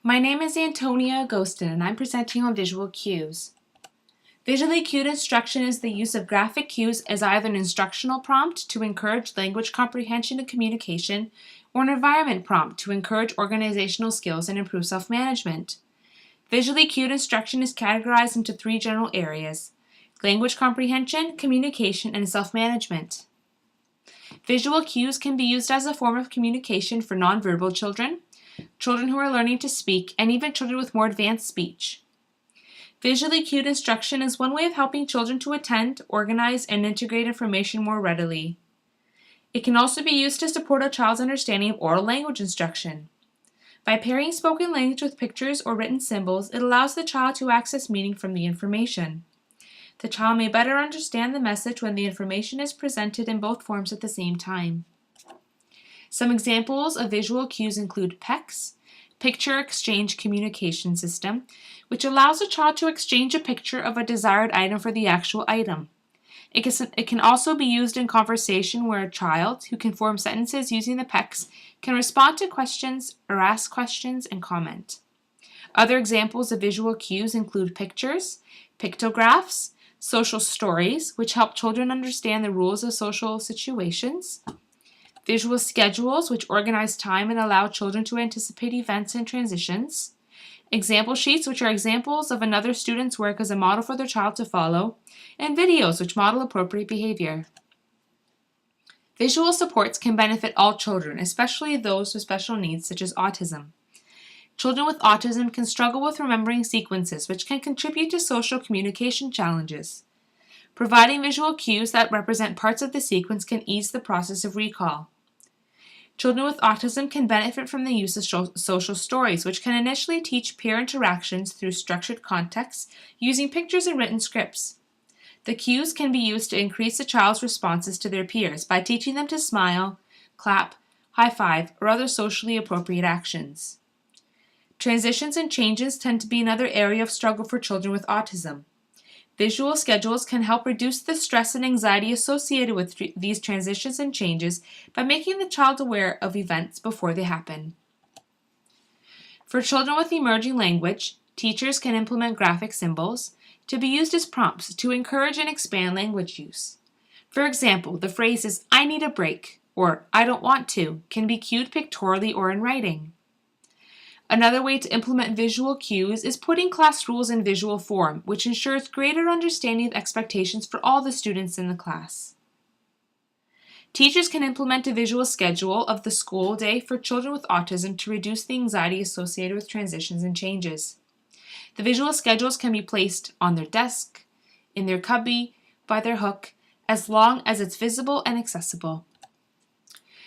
My name is Antonia Agostin, and I'm presenting on visual cues. Visually cued instruction is the use of graphic cues as either an instructional prompt to encourage language comprehension and communication, or an environment prompt to encourage organizational skills and improve self-management. Visually cued instruction is categorized into three general areas: language comprehension, communication, and self-management. Visual cues can be used as a form of communication for nonverbal children, children who are learning to speak, and even children with more advanced speech. Visually cued instruction is one way of helping children to attend, organize, and integrate information more readily. It can also be used to support a child's understanding of oral language instruction. By pairing spoken language with pictures or written symbols, it allows the child to access meaning from the information. The child may better understand the message when the information is presented in both forms at the same time. Some examples of visual cues include PECS, Picture Exchange Communication System, which allows a child to exchange a picture of a desired item for the actual item. It can also be used in conversation where a child, who can form sentences using the PECS, can respond to questions or ask questions and comment. Other examples of visual cues include pictures, pictographs, social stories, which help children understand the rules of social situations, visual schedules, which organize time and allow children to anticipate events and transitions, example sheets, which are examples of another student's work as a model for their child to follow, and videos, which model appropriate behavior. Visual supports can benefit all children, especially those with special needs such as autism. Children with autism can struggle with remembering sequences, which can contribute to social communication challenges. Providing visual cues that represent parts of the sequence can ease the process of recall. Children with autism can benefit from the use of social stories, which can initially teach peer interactions through structured contexts using pictures and written scripts. The cues can be used to increase a child's responses to their peers by teaching them to smile, clap, high five, or other socially appropriate actions. Transitions and changes tend to be another area of struggle for children with autism. Visual schedules can help reduce the stress and anxiety associated with these transitions and changes by making the child aware of events before they happen. For children with emerging language, teachers can implement graphic symbols to be used as prompts to encourage and expand language use. For example, the phrases "I need a break" or "I don't want to" can be cued pictorially or in writing. Another way to implement visual cues is putting class rules in visual form, which ensures greater understanding of expectations for all the students in the class. Teachers can implement a visual schedule of the school day for children with autism to reduce the anxiety associated with transitions and changes. The visual schedules can be placed on their desk, in their cubby, by their hook, as long as it's visible and accessible.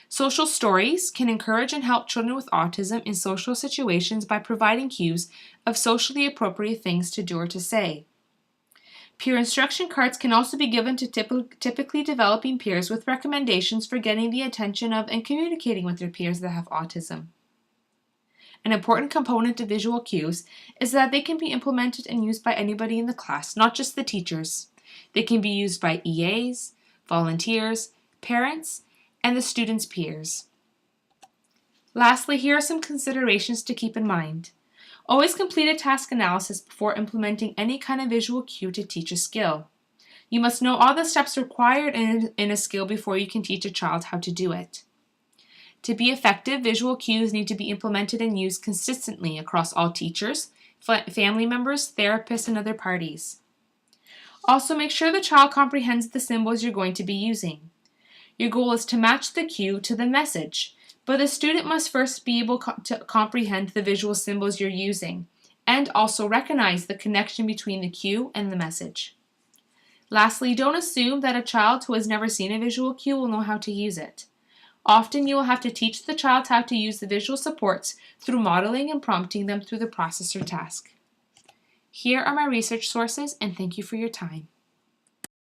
Social stories can encourage and help children with autism in social situations by providing cues of socially appropriate things to do or to say. Peer instruction cards can also be given to typically developing peers with recommendations for getting the attention of and communicating with their peers that have autism. An important component of visual cues is that they can be implemented and used by anybody in the class, not just the teachers. They can be used by EAs, volunteers, parents, and the students' peers. Lastly, here are some considerations to keep in mind. Always complete a task analysis before implementing any kind of visual cue to teach a skill. You must know all the steps required in a skill before you can teach a child how to do it. To be effective, visual cues need to be implemented and used consistently across all teachers, family members, therapists, and other parties. Also, make sure the child comprehends the symbols you're going to be using. Your goal is to match the cue to the message, but the student must first be able to comprehend the visual symbols you're using and also recognize the connection between the cue and the message. Lastly, don't assume that a child who has never seen a visual cue will know how to use it. Often you will have to teach the child how to use the visual supports through modeling and prompting them through the process or task. Here are my research sources, and thank you for your time.